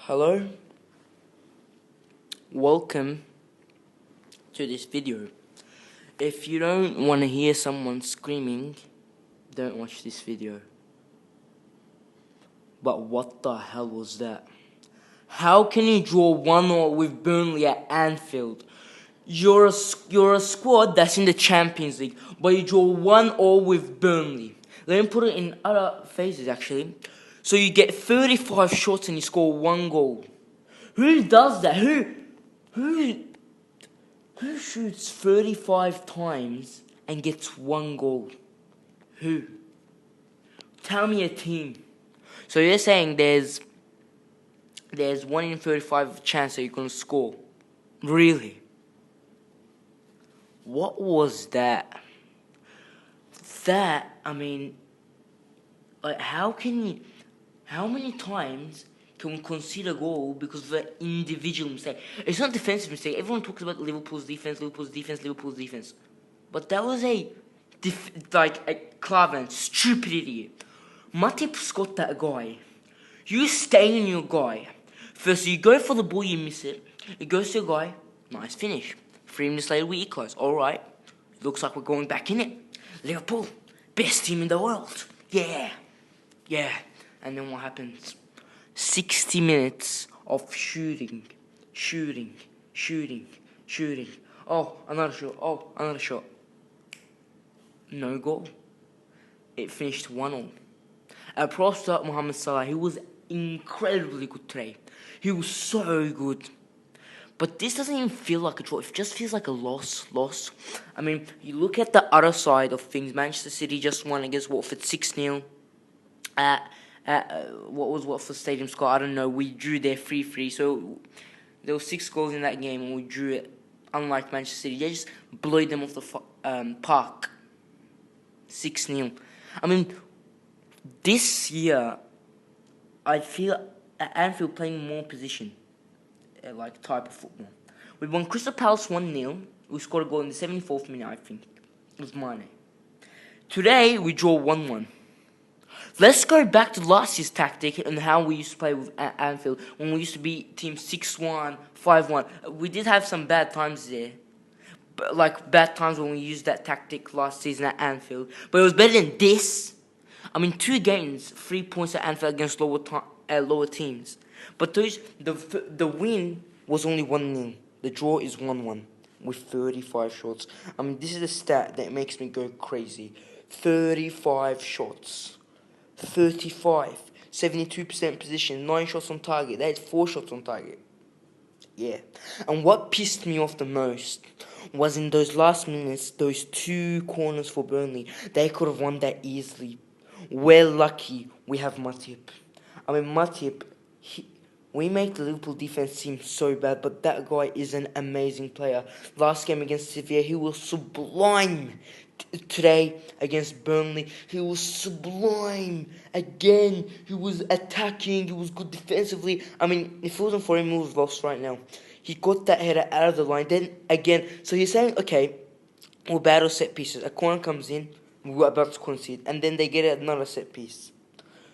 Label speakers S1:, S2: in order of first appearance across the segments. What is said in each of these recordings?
S1: Hello, welcome to this video. If you don't want to hear someone screaming, don't watch this video. But what the hell was that? How can you draw 1-0 with Burnley at Anfield? You're a squad that's in the Champions League, but you draw 1-0 with Burnley. Let me put it in other phases actually. So you get 35 shots and you score 1 goal. Who does that? Who shoots 35 times and gets 1 goal? Who? Tell me a team. So you're saying there's 1 in 35 chance that you're gonna score? Really? What was that? Like how many times can we concede a goal because of an individual mistake? It's not a defensive mistake. Everyone talks about Liverpool's defense. But that was a Klavan, stupid idiot. Matip's got that guy. You stay on your guy. First you go for the ball, you miss it. It goes to your guy. Nice finish. 3 minutes later we equalise. Alright. Looks like we're going back in it. Liverpool, best team in the world. Yeah. And then what happens? 60 minutes of shooting. Oh, another shot. No goal. It finished 1-0. Props to Mohamed Salah. He was incredibly good today. He was so good. But this doesn't even feel like a draw. It just feels like a loss. I mean, you look at the other side of things. Manchester City just won against Watford 6-0. What was Watford Stadium score? I don't know. We drew there 3-3. So there were 6 goals in that game and we drew it. Unlike Manchester City, they just blew them off the park. 6-0. I mean, this year, I feel at Anfield playing more position. Like type of football. We won Crystal Palace 1-0. We scored a goal in the 74th minute, I think. It was Mane. Today, we draw 1-1. Let's go back to last year's tactic and how we used to play with Anfield. When we used to beat teams 6-1, 5-1. We did have some bad times there. Like bad times when we used that tactic last season at Anfield. But it was better than this. I mean, 2 games, 3 points at Anfield against lower teams. But the win was only 1-0. The draw is 1-1 with 35 shots. I mean, this is a stat that makes me go crazy. 35 shots. 35. 72% position. 9 shots on target. That is 4 shots on target. Yeah. And what pissed me off the most was in those last minutes, those 2 corners for Burnley. They could have won that easily. We're lucky we have Matip. I mean, Matip, we make the Liverpool defense seem so bad, but that guy is an amazing player. Last game against Sevilla, he was sublime. Today against Burnley, he was sublime. Again, he was attacking, he was good defensively. I mean, if it wasn't for him, we would have lost right now. He got that header out of the line. Then, again, so he's saying, okay, we'll battle set pieces. A corner comes in, we're about to concede, and then they get another set piece.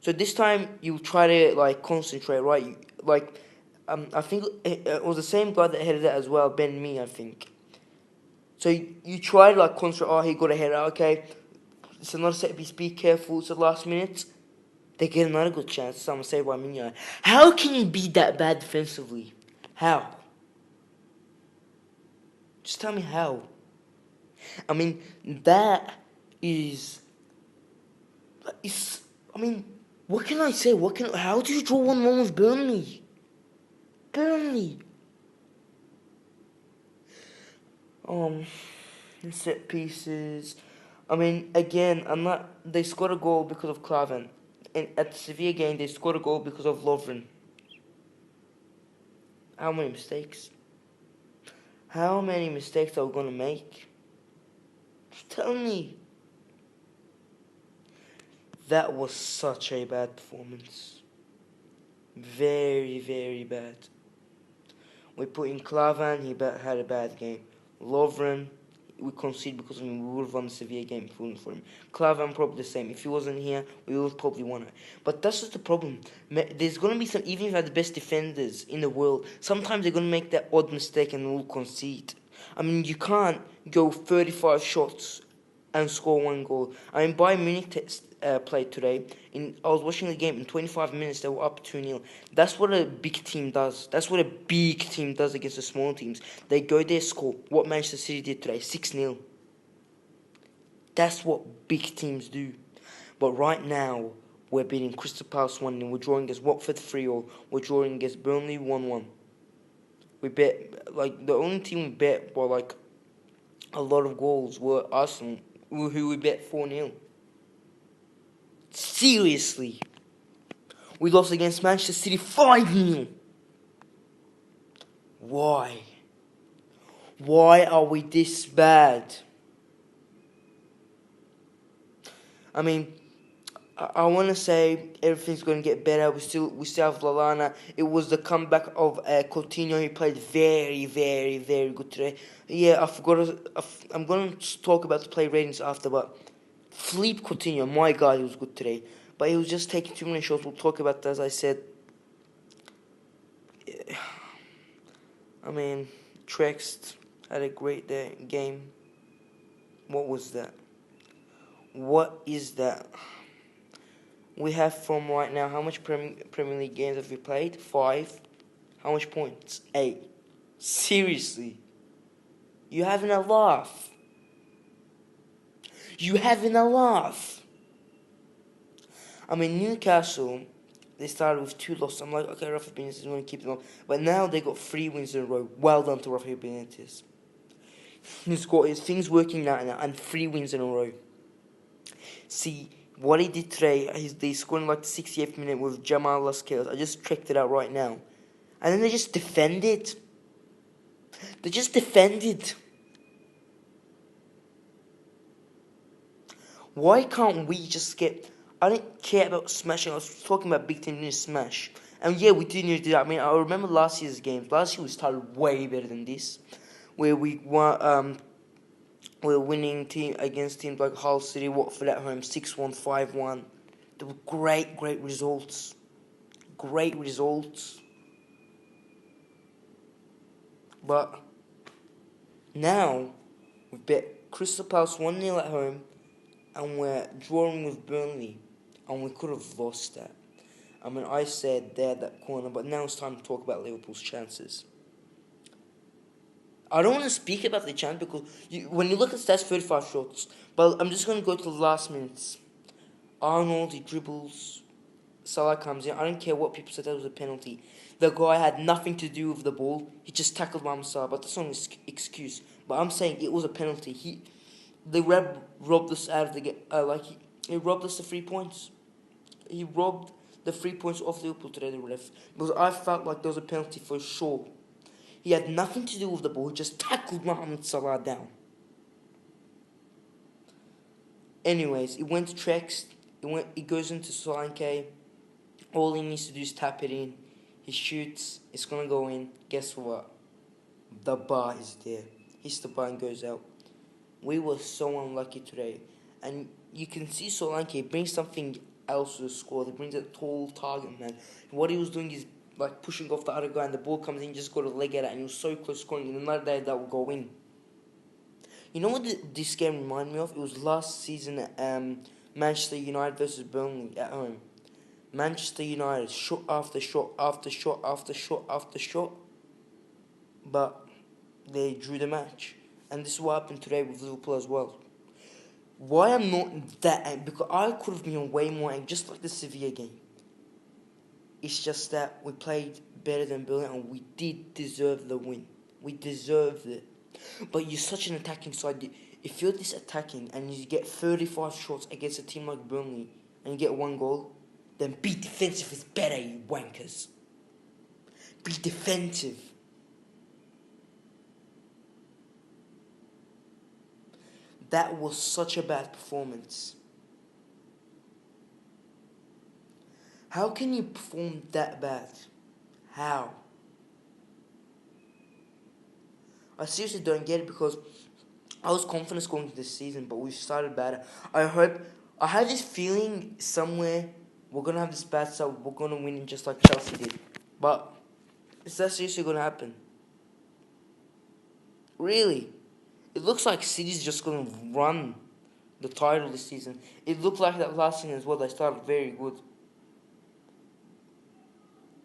S1: So this time you try to concentrate, right? I think it was the same guy that headed it as well, Ben Mee, I think. So you try to concentrate. Oh, he got a header. Okay, it's another set piece. Be careful. It's the last minute. They get another good chance. Someone saved by Mignon. How can you be that bad defensively? How? Just tell me how. I mean, that is. I mean, what can I say? How do you draw 1-1 with Burnley? Set pieces. I mean, again, they scored a goal because of Klavan. And at the Sevilla game, they scored a goal because of Lovren. How many mistakes? How many mistakes are we going to make? Just tell me. That was such a bad performance. Very, very bad. We put in Klavan, he had a bad game. Lovren, we conceded because of him. We would have won the Sevilla game if it wasn't for him. Clavan probably the same. If he wasn't here, we would have probably won it. But that's just the problem. There's going to be some, even if you have the best defenders in the world, sometimes they're going to make that odd mistake and will concede. I mean, you can't go 35 shots and score 1 goal. I mean, Bayern Munich played today. I was watching the game. In 25 minutes, they were up 2-0. That's what a big team does. That's what a big team does against the small teams. They go there, score. What Manchester City did today, 6-0. That's what big teams do. But right now, we're beating Crystal Palace 1-0. We're drawing against Watford 3-0. We're drawing against Burnley 1-1. We bet, like, the only team we bet by, like, a lot of goals were Arsenal, who we bet 4-0. Seriously. We lost against Manchester City 5-0. Why? Why are we this bad? I mean, I want to say everything's going to get better. We still have Lallana. It was the comeback of Coutinho. He played very, very, very good today. Yeah, I forgot. I'm going to talk about the play ratings after, but Philippe Coutinho, my God, he was good today. But he was just taking too many shots. We'll talk about that, as I said. I mean, Trex had a great game. What was that? What is that? We have from right now, how much Premier League games have we played? 5. How much points? 8. Seriously? You having a laugh? You having a laugh? I mean, Newcastle, they started with 2 losses. I'm like, okay, Rafa Benitez is going to keep them up. But now they got 3 wins in a row. Well done to Rafa Benitez. He's got his things working out now, and 3 wins in a row. See, what he did today, they scored in like the 68th minute with Jamal Lascelles. I just checked it out right now. And then they just defended. They just defended. Why can't we just get... I didn't care about smashing. I was talking about big team needing to smash. And yeah, we did need to do that. I mean, I remember last year's games. Last year we started way better than this. Where we won... we're winning against teams like Hull City, Watford at home, 6-1, 5-1. They were great results. Great results. But now, we bet Crystal Palace 1-0 at home, and we're drawing with Burnley, and we could have lost that. I mean, I said they're that corner, but now it's time to talk about Liverpool's chances. I don't want to speak about the chance because when you look at stats, 35 shots. But I'm just going to go to the last minutes. Arnold, he dribbles. Salah comes in. I don't care what people said that was a penalty. The guy had nothing to do with the ball. He just tackled Mohamed Salah, but that's not an excuse. But I'm saying it was a penalty. The ref robbed us out of the game. He robbed us the 3 points. He robbed the 3 points off Liverpool today, the ref. Because I felt like there was a penalty for sure. He had nothing to do with the ball. He just tackled Mohamed Salah down. Anyways, it went to Trex. It goes into Solanke. All he needs to do is tap it in. He shoots. It's going to go in. Guess what? The bar is there. Hits the bar and goes out. We were so unlucky today. And you can see Solanke brings something else to the squad. He brings a tall target, man. What he was doing is like pushing off the other guy, and the ball comes in, just got a leg at it, and he was so close scoring. And another day that will go in. You know what this game reminded me of? It was last season at Manchester United versus Burnley at home. Manchester United, shot after shot after shot after shot after shot, but they drew the match. And this is what happened today with Liverpool as well. Why I'm not that angry? Because I could have been way more angry, just like the Sevilla game. It's just that we played better than Burnley and we did deserve the win. We deserved it. But you're such an attacking side. If you're this attacking and you get 35 shots against a team like Burnley and you get 1 goal, then be defensive is better, you wankers. Be defensive. That was such a bad performance. How can you perform that bad? How? I seriously don't get it because I was confident going into this season, but we started better. I hope. I had this feeling somewhere we're gonna have this bad start. We're gonna win just like Chelsea did, but is that seriously gonna happen? Really? It looks like City's just gonna run the title this season. It looked like that last season as well. They started very good.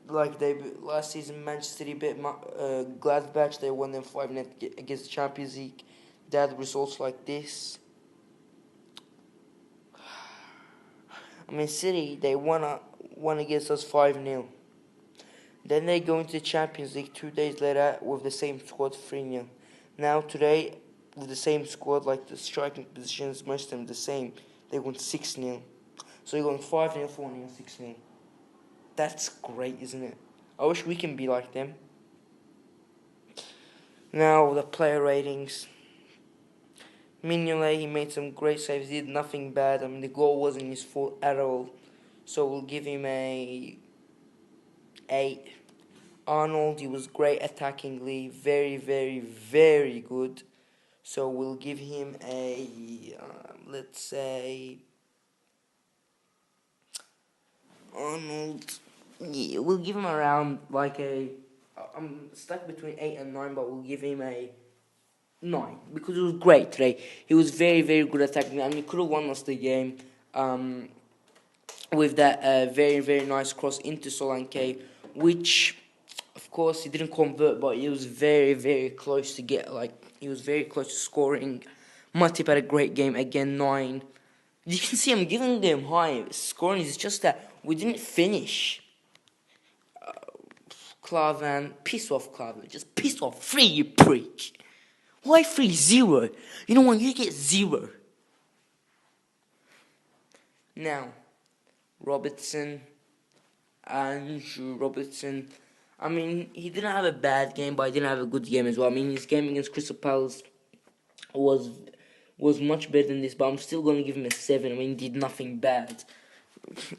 S1: Like they last season, Manchester City beat Gladbach. They won them 5-0 against the Champions League. They had results like this. I mean, City they won against us 5-0. Then they go into the Champions League 2 days later with the same squad 3-0. Now today with the same squad, like the striking positions, most of them the same. They won 6-0. So you're going 5-0, 4-0, 6-0. That's great, isn't it? I wish we can be like them. Now the player ratings. Mignolet, he made some great saves. He did nothing bad. I mean, the goal wasn't his fault at all. So we'll give him a 8. Arnold, he was great attackingly. Very, very, very good. So we'll give him a, let's say, Arnold. Yeah, we'll give him around like a. I'm stuck between 8 and 9, but we'll give him a 9 because it was great today. He was very, very good attacking. I mean, he could have won us the game with that very, very nice cross into Solanke, which, of course, he didn't convert, but he was very, very close to get, like, he was very close to scoring. Matip had a great game, again, 9. You can see I'm giving them high scoring. It's just that we didn't finish. Klavan, piss off, Klavan. Just piss off. 3, you prick. Why 3? 0. You know what? You get 0. Now, Robertson, Andrew Robertson. I mean, he didn't have a bad game, but he didn't have a good game as well. I mean, his game against Crystal Palace was much better than this, but I'm still going to give him a 7. I mean, he did nothing bad.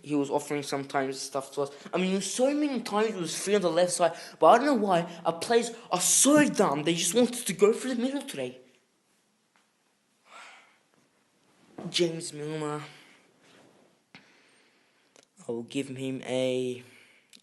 S1: He was offering sometimes stuff to us. I mean, so many times he was free on the left side, but I don't know why our players are so dumb. They just wanted to go through the middle today. James Milner, I will give him a.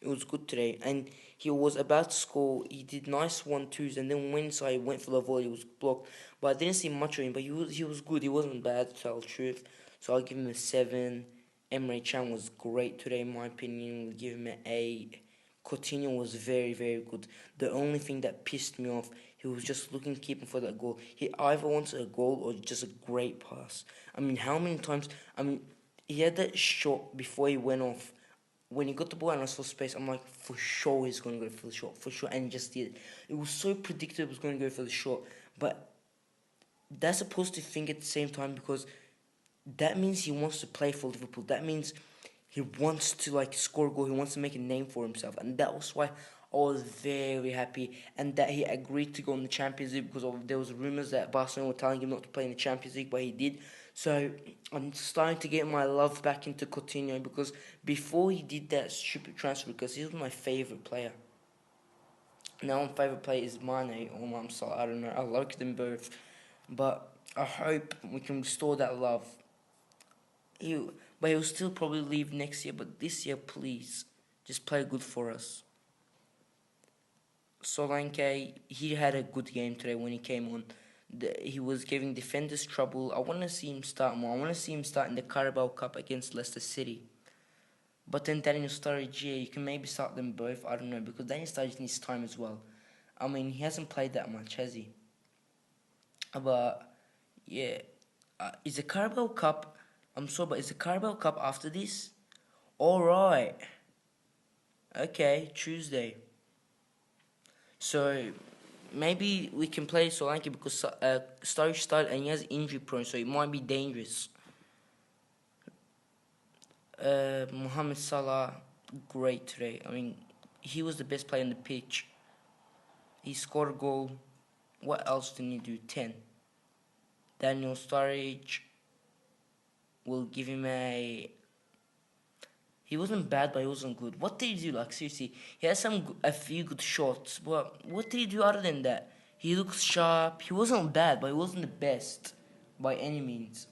S1: It was good today, and he was about to score. He did nice 1-2s, and then when I went for the volley, he was blocked. But I didn't see much of him. But he was good. He wasn't bad, to tell the truth. So I'll give him a 7. Emre Can was great today, in my opinion. We'll give him an 8. Coutinho was very, very good. The only thing that pissed me off, he was just looking, keeping for that goal. He either wants a goal or just a great pass. I mean, how many times? I mean, he had that shot before he went off. When he got the ball and I saw space, I'm like, for sure he's going to go for the shot. For sure. And he just did. It was so predictable he was going to go for the shot. But that's a positive thing at the same time because that means he wants to play for Liverpool. That means he wants to like score a goal. He wants to make a name for himself. And that was why I was very happy. And that he agreed to go in the Champions League because there was rumours that Barcelona were telling him not to play in the Champions League, but he did. So I'm starting to get my love back into Coutinho because before he did that stupid transfer, because he was my favourite player. Now my favourite player is Mane or Mamsal. I don't know. I like them both. But I hope we can restore that love. But he'll still probably leave next year. But this year, please, just play good for us. Solanke, he had a good game today when he came on. He was giving defenders trouble. I want to see him start more. I want to see him start in the Carabao Cup against Leicester City. But then Daniel Sturridge, yeah, you can maybe start them both. I don't know, because Daniel Sturridge needs time as well. I mean, he hasn't played that much, has he? But, yeah. Is the Carabao Cup... I'm sorry, but is the Carabao Cup after this? Alright. Okay, Tuesday. So... maybe we can play Solanke because Sturridge started and he has injury prone, so it might be dangerous. Mohamed Salah, great today. I mean, he was the best player on the pitch. He scored a goal. What else did he do? 10. Daniel Sturridge, we'll give him a... He wasn't bad, but he wasn't good. What did he do? Like, seriously, he had a few good shots, but what did he do other than that? He looks sharp. He wasn't bad, but he wasn't the best by any means.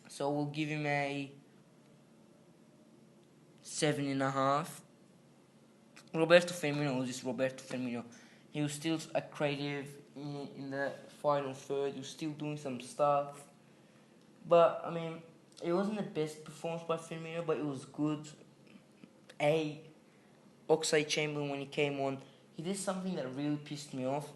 S1: So we'll give him a 7.5. Roberto Firmino was just Roberto Firmino. He was still a creative in the final third. He was still doing some stuff. But, I mean, it wasn't the best performance by Firmino, but it was good. Oxlade-Chamberlain, when he came on, he did something that really pissed me off.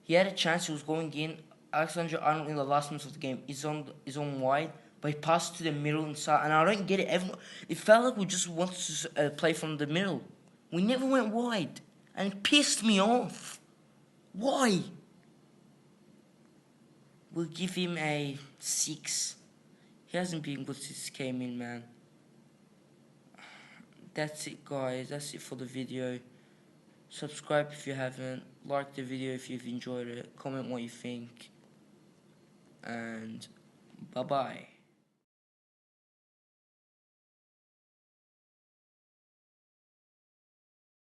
S1: He had a chance, he was going in. Alexander-Arnold in the last minutes of the game is on wide, but he passed to the middle inside, and I don't get it. It felt like we just wanted to play from the middle. We never went wide, and it pissed me off. Why? We'll give him a 6. He hasn't been good since he came in, man. That's it, guys. That's it for the video. Subscribe if you haven't. Like the video if you've enjoyed it. Comment what you think. And bye-bye.